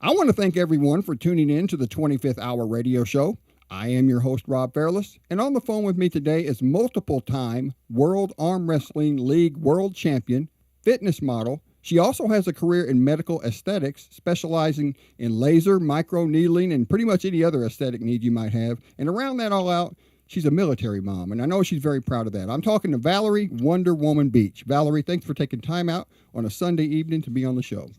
I want to thank everyone for tuning in to the 25th Hour radio show. I am your host, Rob Fairless, and on the phone with me today is multiple time World Arm Wrestling League world champion, fitness model. She also has a career in medical aesthetics, specializing in laser, micro needling, and pretty much any other aesthetic need you might have. And around that all out, she's a military mom, and I know she's very proud of that. I'm talking to Valerie Wonder Woman Beach. Valerie, thanks for taking time out on a Sunday evening to be on the show.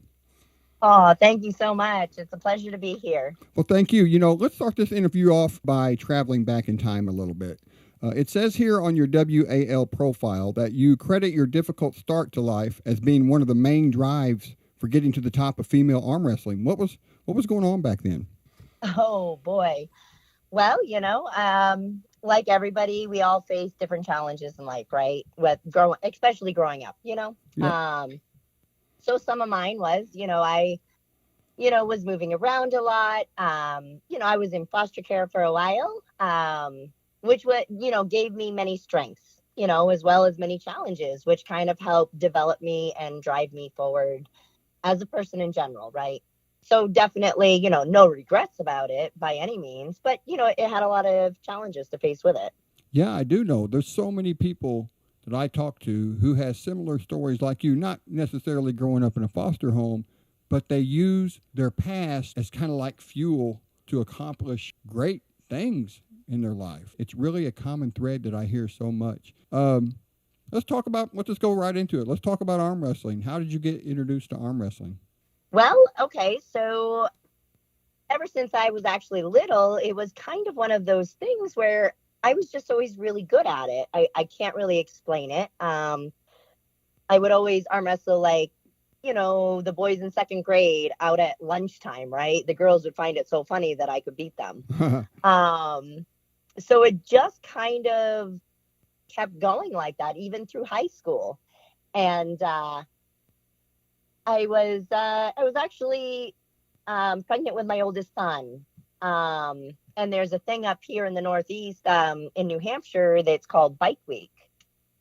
Oh, thank you so much. It's a pleasure to be here. Well, thank you. Let's start this interview off by traveling back in time a little bit. It says here on your WAL profile that you credit your difficult start to life as being one of the main drives for getting to the top of female arm wrestling. What was going on back then? Oh boy. Well, like everybody, we all face different challenges in life, right? Especially growing up, Yep. So some of mine was, I was moving around a lot. I was in foster care for a while, which gave me many strengths, as well as many challenges, which kind of helped develop me and drive me forward as a person in general, right? So definitely, no regrets about it by any means, but, it had a lot of challenges to face with it. Yeah, I do know. There's so many people that I talk to who has similar stories like you, not necessarily growing up in a foster home, but they use their past as kind of like fuel to accomplish great things in their life. It's really a common thread that I hear so much. Let's just go right into it. Let's talk about arm wrestling. How did you get introduced to arm wrestling? Well, okay. So ever since I was actually little, it was kind of one of those things where I was just always really good at it. I can't really explain it. I would always arm wrestle like, the boys in second grade out at lunchtime, right? The girls would find it so funny that I could beat them. So it just kind of kept going like that, even through high school. And I was actually pregnant with my oldest son. And there's a thing up here in the Northeast, in New Hampshire, that's called Bike Week.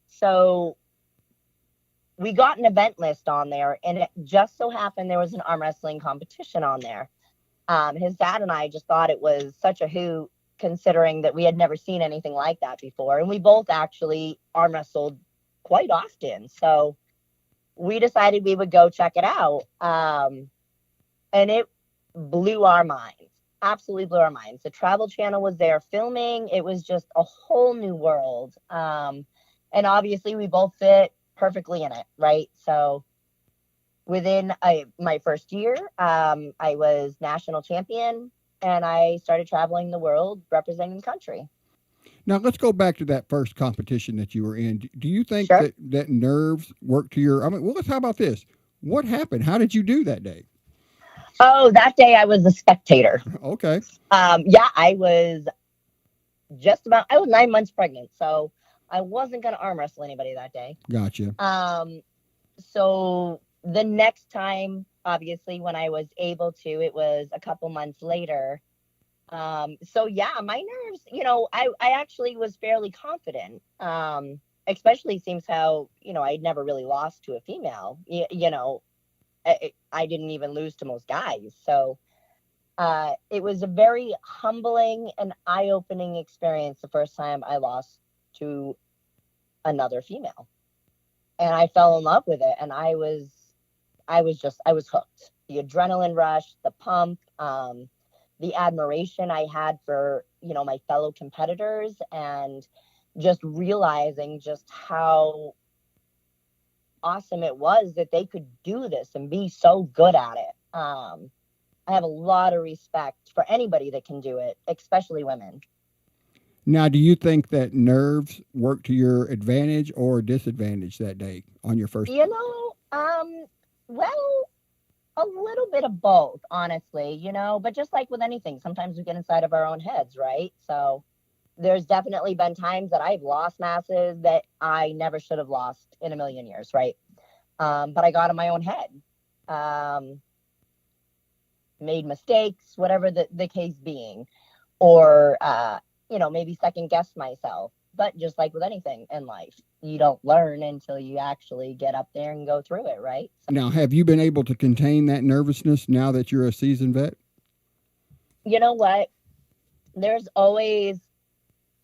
So we got an event list on there, and it just so happened there was an arm wrestling competition on there. His dad and I just thought it was such a hoot, considering that we had never seen anything like that before. And we both actually arm wrestled quite often. So we decided we would go check it out. And it blew our minds, absolutely blew our minds. The Travel Channel was there filming. It was just a whole new world. And obviously we both fit perfectly in it, right? So within my first year, I was national champion, and I started traveling the world representing the country. Now let's go back to that first competition that you were in. Do you think Sure. that nerves work to your? I mean, well, let's how about this? What happened? How did you do that day? Oh, that day I was a spectator. Okay, Yeah, I was 9 months pregnant, so I wasn't going to arm wrestle anybody that day. gotcha. So the next time, obviously, when I was able to, it was a couple months later. So yeah, my nerves, I actually was fairly confident. Especially seems how, I'd never really lost to a female, I didn't even lose to most guys. So, it was a very humbling and eye-opening experience the first time I lost to another female. And I fell in love with it. And I was hooked. The adrenaline rush, the pump, the admiration I had for, my fellow competitors, and just realizing just how awesome it was that they could do this and be so good at it. I have a lot of respect for anybody that can do it, especially women. Now, do you think that nerves work to your advantage or disadvantage that day on your first? Well, a little bit of both, honestly, but just like with anything, sometimes we get inside of our own heads, right? So there's definitely been times that I've lost matches that I never should have lost in a million years, right? But I got in my own head, made mistakes, whatever the case being, or, maybe second guessed myself. But just like with anything in life, you don't learn until you actually get up there and go through it, right? Now, have you been able to contain that nervousness now that you're a seasoned vet? You know what? There's always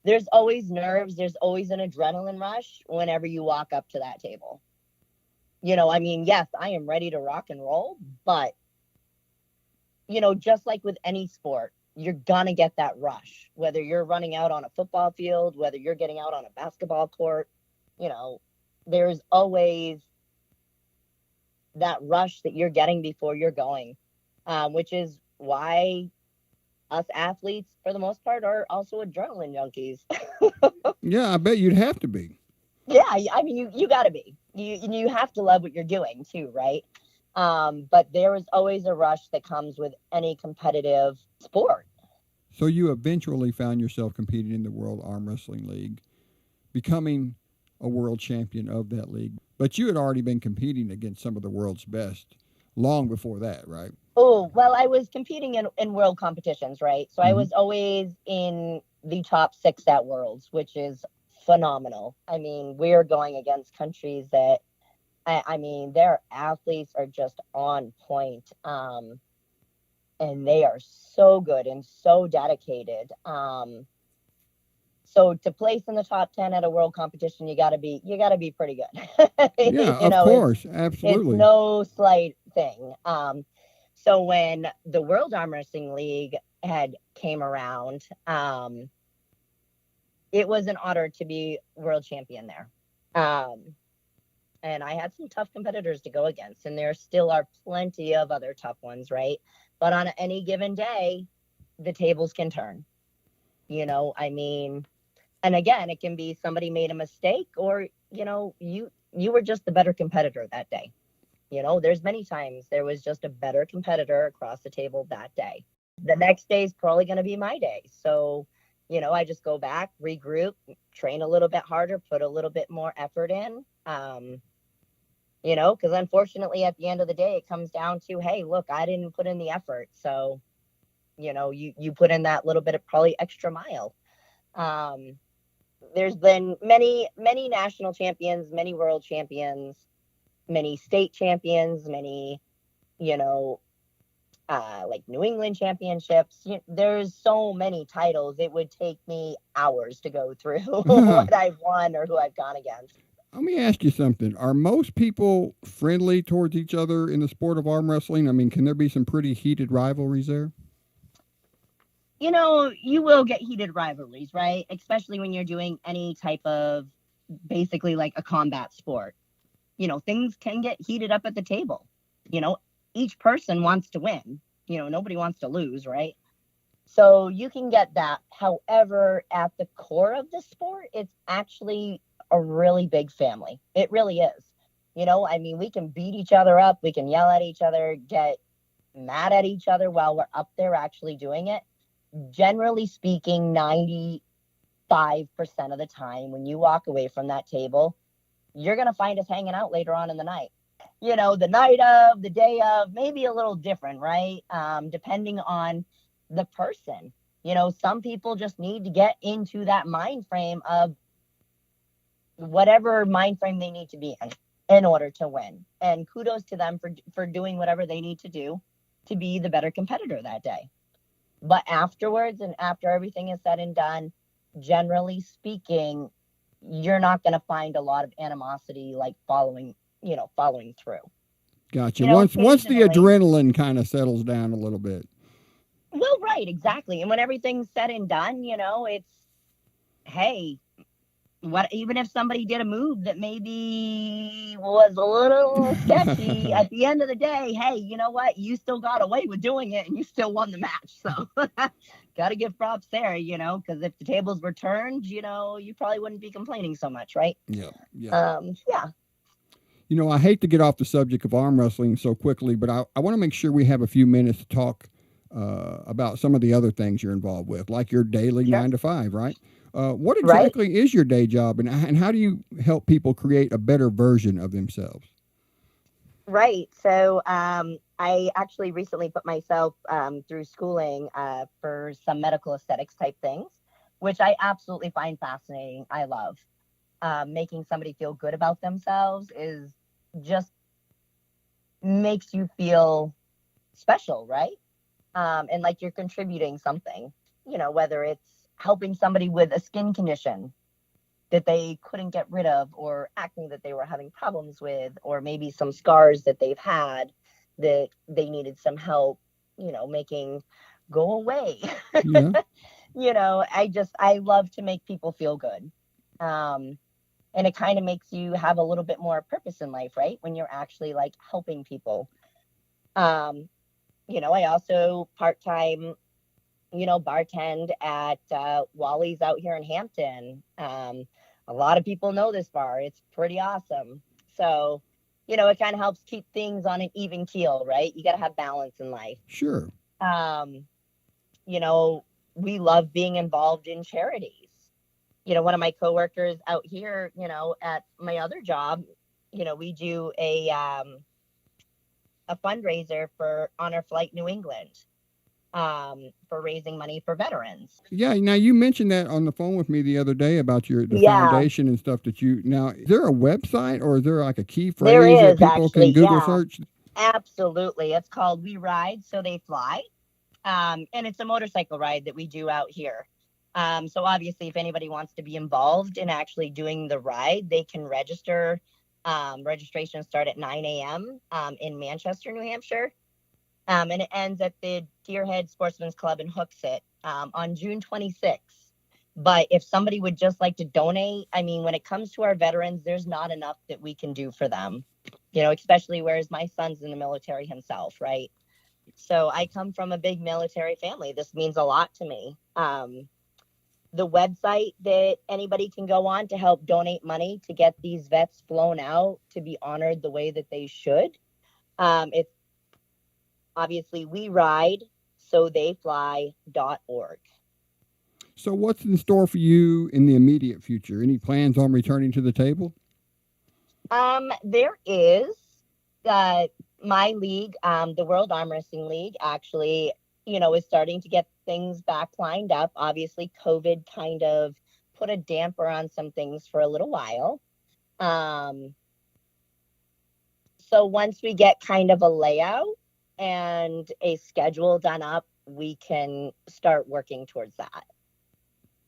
nerves, there's always an adrenaline rush whenever you walk up to that table. I mean, yes, I am ready to rock and roll, but just like with any sport, you're gonna get that rush, whether you're running out on a football field, whether you're getting out on a basketball court. There's always that rush that you're getting before you're going, which is why us athletes, for the most part, are also adrenaline junkies. Yeah, I bet you'd have to be. Yeah, I mean, you got to be. You have to love what you're doing too, right? But there is always a rush that comes with any competitive sport. So you eventually found yourself competing in the World Arm Wrestling League, becoming a world champion of that league. But you had already been competing against some of the world's best long before that, right? Oh, well, I was competing in world competitions, right? So I was always in the top 6 at Worlds, which is phenomenal. I mean, we're going against countries that, I mean, their athletes are just on point. And they are so good and so dedicated. So to place in the top 10 at a world competition, you got to be pretty good. Yeah, of course, absolutely. It's no slight thing. So when the World Arm Wrestling League had came around, it was an honor to be world champion there. And I had some tough competitors to go against, and there still are plenty of other tough ones, right? But on any given day, the tables can turn. I mean, and again, it can be somebody made a mistake, or you were just the better competitor that day. There's many times there was just a better competitor across the table that day. The next day is probably going to be my day. So, I just go back, regroup, train a little bit harder, put a little bit more effort in. Because unfortunately, at the end of the day, it comes down to, hey, look, I didn't put in the effort. So, you put in that little bit of probably extra mile. There's been many national champions, many world champions, many state champions, many, like New England championships. There's so many titles. It would take me hours to go through what I've won or who I've gone against. Let me ask you something. Are most people friendly towards each other in the sport of arm wrestling? I mean, can there be some pretty heated rivalries there? You will get heated rivalries, right? Especially when you're doing any type of basically like a combat sport. Things can get heated up at the table. Each person wants to win. Nobody wants to lose, right? So you can get that. However, at the core of the sport, it's actually a really big family. It really is. I mean, we can beat each other up. We can yell at each other, get mad at each other while we're up there actually doing it. Generally speaking, 95% of the time when you walk away from that table, you're going to find us hanging out later on in the night. The night of, the day of, maybe a little different, right? Depending on the person. Some people just need to get into that mind frame of whatever mind frame they need to be in order to win. And kudos to them for doing whatever they need to do to be the better competitor that day. But afterwards, and after everything is said and done, generally speaking, you're not going to find a lot of animosity like following through. Gotcha. Once the adrenaline kind of settles down a little bit. Well, right, exactly. And when everything's said and done, it's, hey, even if somebody did a move that maybe was a little sketchy, at the end of the day, hey, you know what? You still got away with doing it and you still won the match. So got to give props there, because if the tables were turned, you probably wouldn't be complaining so much, right? Yeah. Yeah. I hate to get off the subject of arm wrestling so quickly, but I want to make sure we have a few minutes to talk about some of the other things you're involved with, like your daily 9 to 5, right? What exactly is your day job, and how do you help people create a better version of themselves? Right. So I actually recently put myself through schooling for some medical aesthetics type things. which I absolutely find fascinating. I love making somebody feel good about themselves is just makes you feel special, right? And like you're contributing something, whether it's helping somebody with a skin condition that they couldn't get rid of, or acne that they were having problems with, or maybe some scars that they've had that they needed some help, making go away. Yeah. I love to make people feel good. And it kind of makes you have a little bit more purpose in life, right? When you're actually like helping people. I also part-time, bartend at Wally's out here in Hampton. A lot of people know this bar. It's pretty awesome. So, it kind of helps keep things on an even keel, right? You got to have balance in life. Sure. We love being involved in charities. One of my coworkers out here, at my other job, we do a fundraiser for Honor Flight New England. For raising money for veterans. Yeah, now you mentioned that on the phone with me the other day about the foundation and stuff that you. Now, is there a website or is there like a key phrase there is, that people actually, can Google search? Absolutely. It's called We Ride So They Fly. And it's a motorcycle ride that we do out here. So obviously, if anybody wants to be involved in actually doing the ride, they can register. Registration start at 9 a.m. In Manchester, New Hampshire. And it ends at the Deerhead Sportsman's Club in Hooksett on June 26th. But if somebody would just like to donate, I mean, when it comes to our veterans, there's not enough that we can do for them, especially whereas my son's in the military himself, right? So I come from a big military family. This means a lot to me. The website that anybody can go on to help donate money to get these vets flown out to be honored the way that they should. It's obviously we ride so they fly.org. So what's in store for you in the immediate future? Any plans on returning to the table? There is my league, the World Armwrestling League, actually, is starting to get things back lined up. Obviously, COVID kind of put a damper on some things for a little while. So once we get kind of a layout and a schedule done up, we can start working towards that.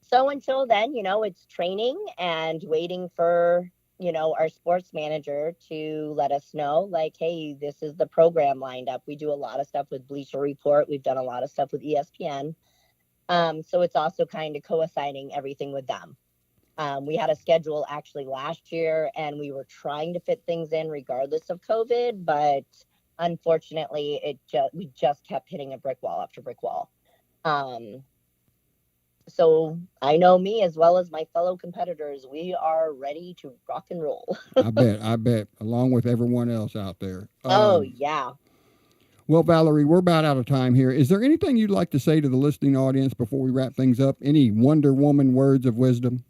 So until then, it's training and waiting for, our sports manager to let us know, like, hey, this is the program lined up. We do a lot of stuff with Bleacher Report. We've done a lot of stuff with ESPN. So it's also kind of coinciding everything with them. We had a schedule actually last year, and we were trying to fit things in regardless of COVID, but unfortunately, we just kept hitting a brick wall after brick wall. So I know me as well as my fellow competitors, we are ready to rock and roll. I bet, along with everyone else out there. Oh, yeah. Well, Valerie, we're about out of time here. Is there anything you'd like to say to the listening audience before we wrap things up? Any Wonder Woman words of wisdom?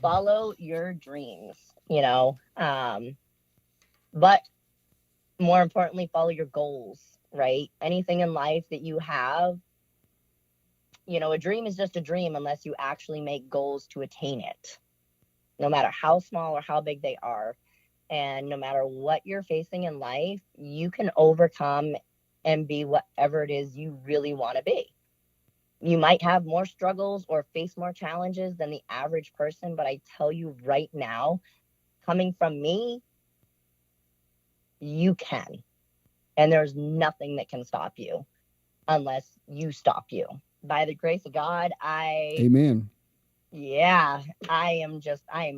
Follow your dreams, but more importantly, follow your goals, right? Anything in life that you have, a dream is just a dream unless you actually make goals to attain it, no matter how small or how big they are. And no matter what you're facing in life, you can overcome and be whatever it is you really want to be. You might have more struggles or face more challenges than the average person, but I tell you right now, coming from me, you can. And there's nothing that can stop you unless you stop you. By the grace of God, Amen. Yeah, I am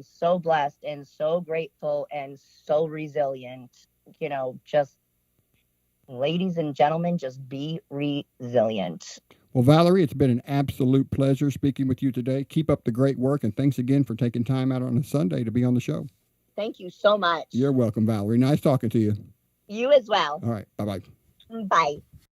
so blessed and so grateful and so resilient. Just ladies and gentlemen, just be resilient. Well, Valerie, it's been an absolute pleasure speaking with you today. Keep up the great work, and thanks again for taking time out on a Sunday to be on the show. Thank you so much. You're welcome, Valerie. Nice talking to you. You as well. All right. Bye-bye. Bye.